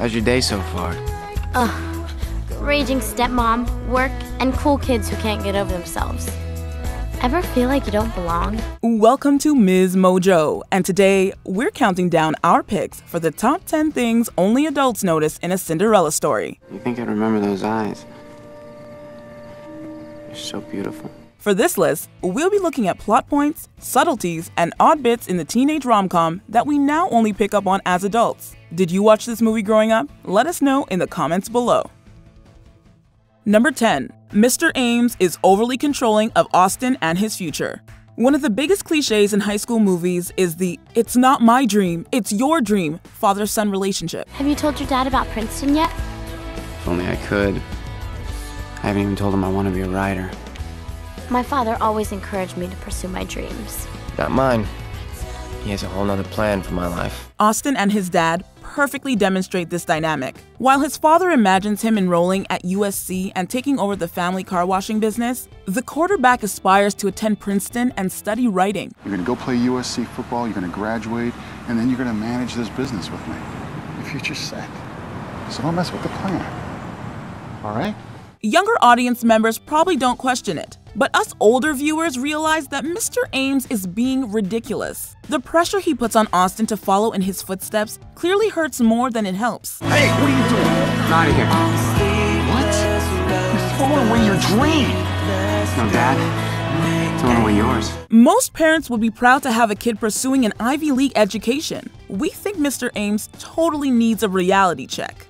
How's your day so far? Ugh. Raging stepmom, work, and cool kids who can't get over themselves. Ever feel like you don't belong? Welcome to MsMojo, and today we're counting down our picks for the top 10 things only adults notice in a Cinderella story. You think I'd remember those eyes? You're so beautiful. For this list, we'll be looking at plot points, subtleties, and odd bits in the teenage rom-com that we now only pick up on as adults. Did you watch this movie growing up? Let us know in the comments below. Number 10. Mr. Ames is overly controlling of Austin and his future. One of the biggest cliches in high school movies is the "it's not my dream, it's your dream" father-son relationship. Have you told your dad about Princeton yet? If only I could. I haven't even told him I want to be a writer. My father always encouraged me to pursue my dreams. Not mine. He has a whole nother plan for my life. Austin and his dad perfectly demonstrate this dynamic. While his father imagines him enrolling at USC and taking over the family car washing business, the quarterback aspires to attend Princeton and study writing. You're gonna go play USC football, you're gonna graduate, and then you're gonna manage this business with me. Your future's set. So don't mess with the plan. All right? Younger audience members probably don't question it, but us older viewers realize that Mr. Ames is being ridiculous. The pressure he puts on Austin to follow in his footsteps clearly hurts more than it helps. Hey, what are you doing? I'm out of here. What? You're throwing away your dream. No, Dad. Throwing away yours. Most parents would be proud to have a kid pursuing an Ivy League education. We think Mr. Ames totally needs a reality check.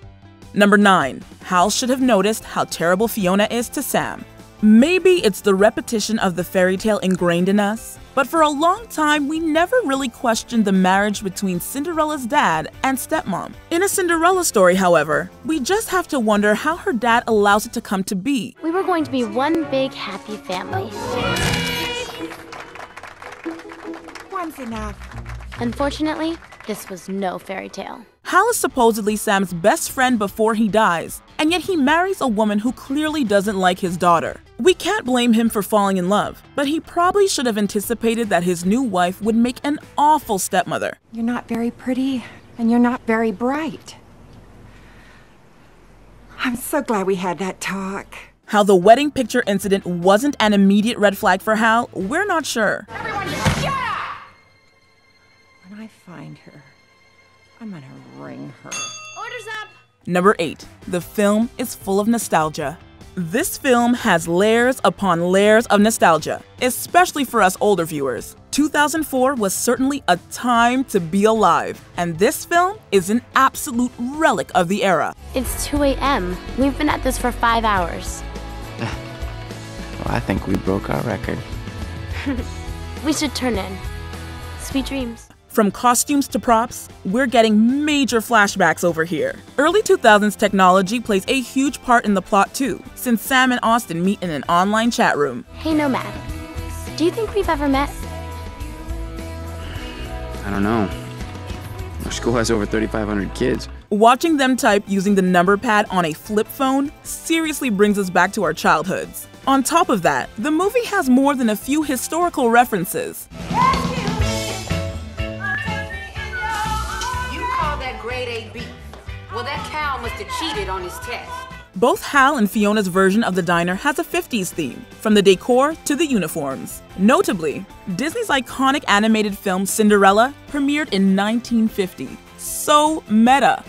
Number 9. Hal should have noticed how terrible Fiona is to Sam. Maybe it's the repetition of the fairy tale ingrained in us, but for a long time we never really questioned the marriage between Cinderella's dad and stepmom. In a Cinderella story, however, we just have to wonder how her dad allows it to come to be. We were going to be one big happy family. One's enough. Unfortunately, this was no fairy tale. Hal is supposedly Sam's best friend before he dies, and yet he marries a woman who clearly doesn't like his daughter. We can't blame him for falling in love, but he probably should have anticipated that his new wife would make an awful stepmother. You're not very pretty, and you're not very bright. I'm so glad we had that talk. How the wedding picture incident wasn't an immediate red flag for Hal, we're not sure. Everyone just shut up! When I find her, I'm gonna ring her. Orders up! Number 8. The film is full of nostalgia. This film has layers upon layers of nostalgia, especially for us older viewers. 2004 was certainly a time to be alive, and this film is an absolute relic of the era. It's 2 a.m. We've been at this for 5 hours. Well, I think we broke our record. We should turn in. Sweet dreams. From costumes to props, we're getting major flashbacks over here. Early 2000s technology plays a huge part in the plot too, since Sam and Austin meet in an online chat room. Hey Nomad, do you think we've ever met? I don't know. Our school has over 3,500 kids. Watching them type using the number pad on a flip phone seriously brings us back to our childhoods. On top of that, the movie has more than a few historical references. Grade 8 beef. Well, that cow must have cheated on his test. Both Hal and Fiona's version of the diner has a 50s theme, from the decor to the uniforms. Notably, Disney's iconic animated film Cinderella premiered in 1950. So meta.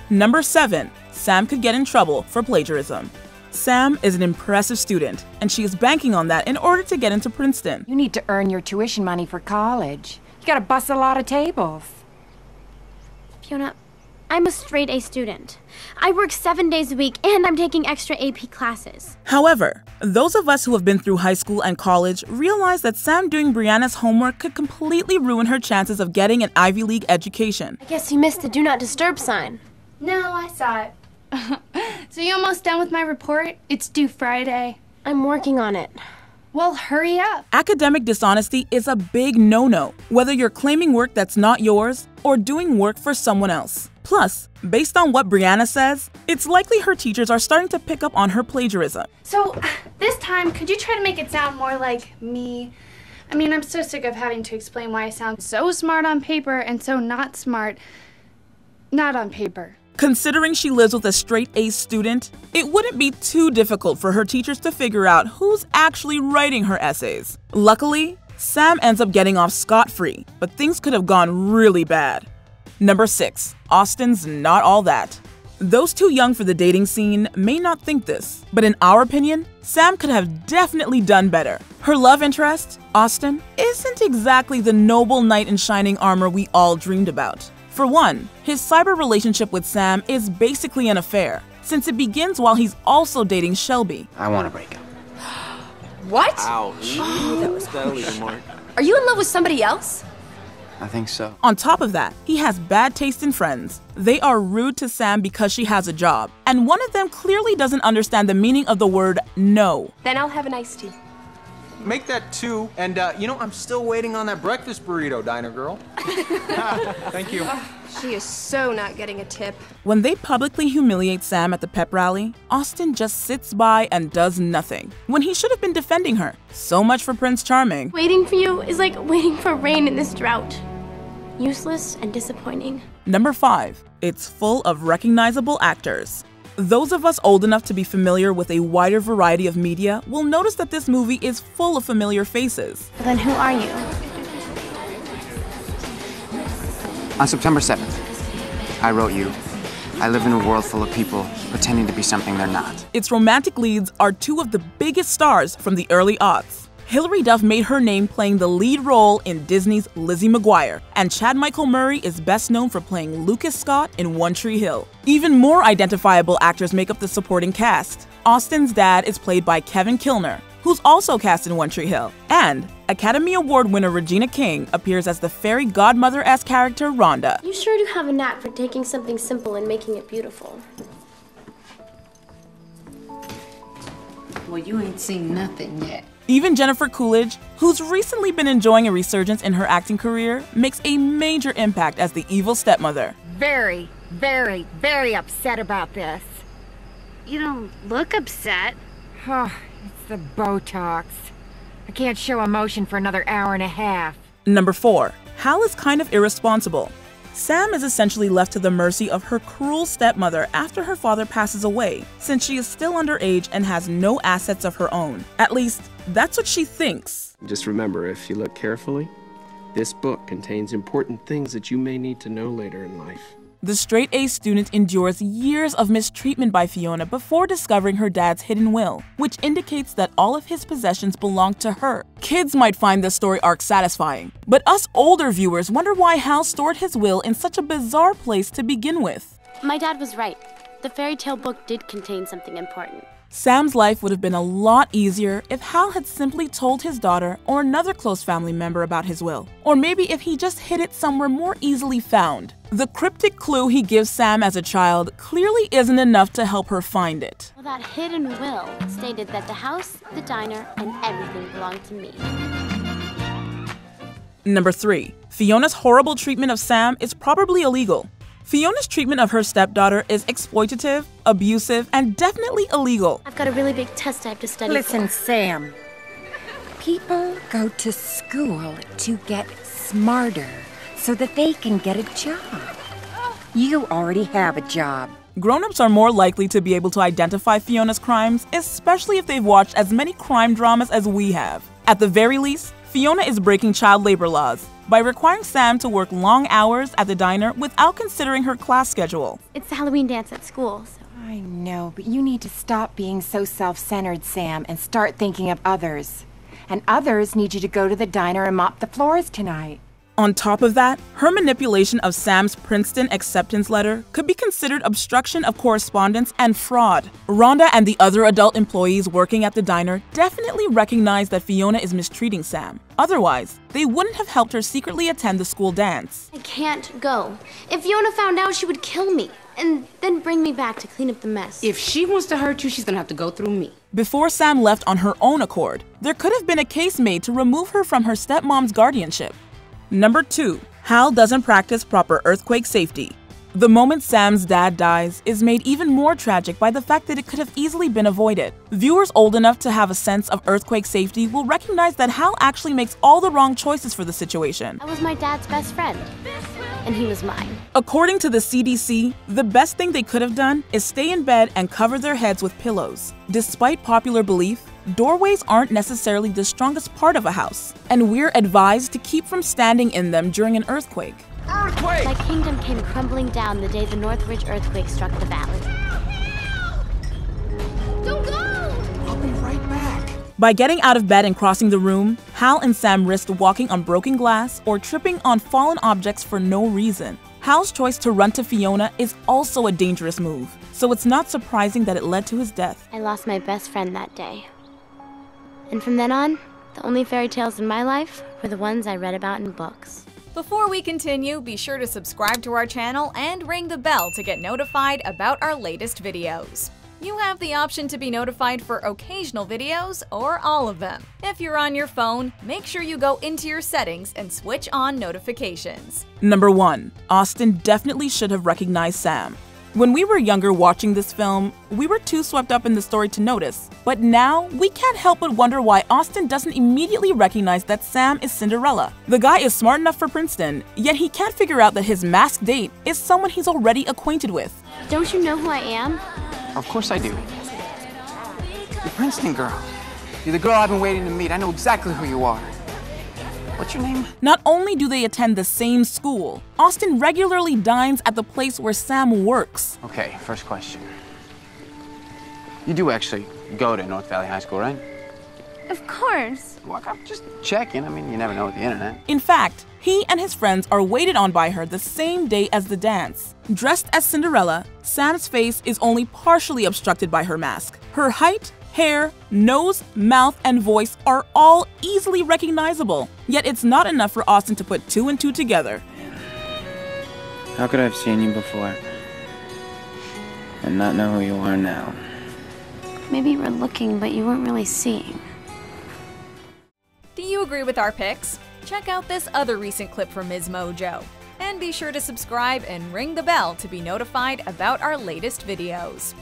Number 7. Sam could get in trouble for plagiarism. Sam is an impressive student, and she is banking on that in order to get into Princeton. You need to earn your tuition money for college. You gotta bust a lot of tables. Fiona, I'm a straight A student. I work 7 days a week and I'm taking extra AP classes. However, those of us who have been through high school and college realize that Sam doing Brianna's homework could completely ruin her chances of getting an Ivy League education. I guess you missed the do not disturb sign. No, I saw it. So you almost done with my report? It's due Friday. I'm working on it. Well, hurry up. Academic dishonesty is a big no-no, whether you're claiming work that's not yours or doing work for someone else. Plus, based on what Brianna says, it's likely her teachers are starting to pick up on her plagiarism. So, this time, could you try to make it sound more like me? I mean, I'm so sick of having to explain why I sound so smart on paper and so not smart not on paper. Considering she lives with a straight-A student, it wouldn't be too difficult for her teachers to figure out who's actually writing her essays. Luckily, Sam ends up getting off scot-free, but things could have gone really bad. Number 6. Austin's not all that. Those too young for the dating scene may not think this, but in our opinion, Sam could have definitely done better. Her love interest, Austin, isn't exactly the noble knight in shining armor we all dreamed about. For one, his cyber relationship with Sam is basically an affair, since it begins while he's also dating Shelby. I want to break up. What? Ouch. That'll leave a mark. Are you in love with somebody else? I think so. On top of that, he has bad taste in friends. They are rude to Sam because she has a job, and one of them clearly doesn't understand the meaning of the word no. Then I'll have an iced tea. Make that 2, and I'm still waiting on that breakfast burrito, diner girl. Thank you. She is so not getting a tip. When they publicly humiliate Sam at the pep rally, Austin just sits by and does nothing, when he should have been defending her. So much for Prince Charming. Waiting for you is like waiting for rain in this drought. Useless and disappointing. Number 5. It's full of recognizable actors. Those of us old enough to be familiar with a wider variety of media will notice that this movie is full of familiar faces. But then who are you? On September 7th, I wrote you. I live in a world full of people pretending to be something they're not. Its romantic leads are two of the biggest stars from the early aughts. Hilary Duff made her name playing the lead role in Disney's Lizzie McGuire, and Chad Michael Murray is best known for playing Lucas Scott in One Tree Hill. Even more identifiable actors make up the supporting cast. Austin's dad is played by Kevin Kilner, who's also cast in One Tree Hill, and Academy Award winner Regina King appears as the fairy godmother-esque character Rhonda. You sure do have a knack for taking something simple and making it beautiful. Well, you ain't seen nothing yet. Even Jennifer Coolidge, who's recently been enjoying a resurgence in her acting career, makes a major impact as the evil stepmother. Very, very, very upset about this. You don't look upset. Oh, it's the Botox. I can't show emotion for another hour and a half. Number 4. Hal is kind of irresponsible. Sam is essentially left to the mercy of her cruel stepmother after her father passes away, since she is still underage and has no assets of her own. At least, that's what she thinks. Just remember, if you look carefully, this book contains important things that you may need to know later in life. The straight-A student endures years of mistreatment by Fiona before discovering her dad's hidden will, which indicates that all of his possessions belong to her. Kids might find this story arc satisfying, but us older viewers wonder why Hal stored his will in such a bizarre place to begin with. My dad was right. The fairy tale book did contain something important. Sam's life would have been a lot easier if Hal had simply told his daughter or another close family member about his will. Or maybe if he just hid it somewhere more easily found. The cryptic clue he gives Sam as a child clearly isn't enough to help her find it. Well, that hidden will stated that the house, the diner, and everything belonged to me. Number 3. Fiona's horrible treatment of Sam is probably illegal. Fiona's treatment of her stepdaughter is exploitative, abusive, and definitely illegal. I've got a really big test I have to study Listen, for. Sam. People go to school to get smarter so that they can get a job. You already have a job. Grown-ups are more likely to be able to identify Fiona's crimes, especially if they've watched as many crime dramas as we have. At the very least, Fiona is breaking child labor laws by requiring Sam to work long hours at the diner without considering her class schedule. It's the Halloween dance at school, so... I know, but you need to stop being so self-centered, Sam, and start thinking of others. And others need you to go to the diner and mop the floors tonight. On top of that, her manipulation of Sam's Princeton acceptance letter could be considered obstruction of correspondence and fraud. Rhonda and the other adult employees working at the diner definitely recognize that Fiona is mistreating Sam. Otherwise, they wouldn't have helped her secretly attend the school dance. I can't go. If Fiona found out, she would kill me, and then bring me back to clean up the mess. If she wants to hurt you, she's gonna have to go through me. Before Sam left on her own accord, there could have been a case made to remove her from her stepmom's guardianship. Number 2. Hal doesn't practice proper earthquake safety. The moment Sam's dad dies is made even more tragic by the fact that it could have easily been avoided. Viewers old enough to have a sense of earthquake safety will recognize that Hal actually makes all the wrong choices for the situation. I was my dad's best friend. and he was mine. According to the CDC, the best thing they could have done is stay in bed and cover their heads with pillows. Despite popular belief, doorways aren't necessarily the strongest part of a house, and we're advised to keep from standing in them during an earthquake. Earthquake! My kingdom came crumbling down the day the Northridge earthquake struck the valley. Don't go! I'll be right back. By getting out of bed and crossing the room, Hal and Sam risked walking on broken glass or tripping on fallen objects for no reason. Hal's choice to run to Fiona is also a dangerous move, so it's not surprising that it led to his death. I lost my best friend that day. And from then on, the only fairy tales in my life were the ones I read about in books. Before we continue, be sure to subscribe to our channel and ring the bell to get notified about our latest videos. You have the option to be notified for occasional videos or all of them. If you're on your phone, make sure you go into your settings and switch on notifications. Number 1. Austin definitely should have recognized Sam. When we were younger watching this film, we were too swept up in the story to notice. But now, we can't help but wonder why Austin doesn't immediately recognize that Sam is Cinderella. The guy is smart enough for Princeton, yet he can't figure out that his masked date is someone he's already acquainted with. Don't you know who I am? Of course I do. You're Princeton girl. You're the girl I've been waiting to meet. I know exactly who you are. What's your name? Not only do they attend the same school, Austin regularly dines at the place where Sam works. Okay, first question. You do actually go to North Valley High School, right? Of course. Well, I'm just checking. I mean, you never know with the internet. In fact, he and his friends are waited on by her the same day as the dance. Dressed as Cinderella, Sam's face is only partially obstructed by her mask. Her height, hair, nose, mouth, and voice are all easily recognizable. Yet it's not enough for Austin to put 2 and 2 together. How could I have seen you before and not know who you are now? Maybe you were looking, but you weren't really seeing. Do you agree with our picks? Check out this other recent clip from MsMojo. And be sure to subscribe and ring the bell to be notified about our latest videos.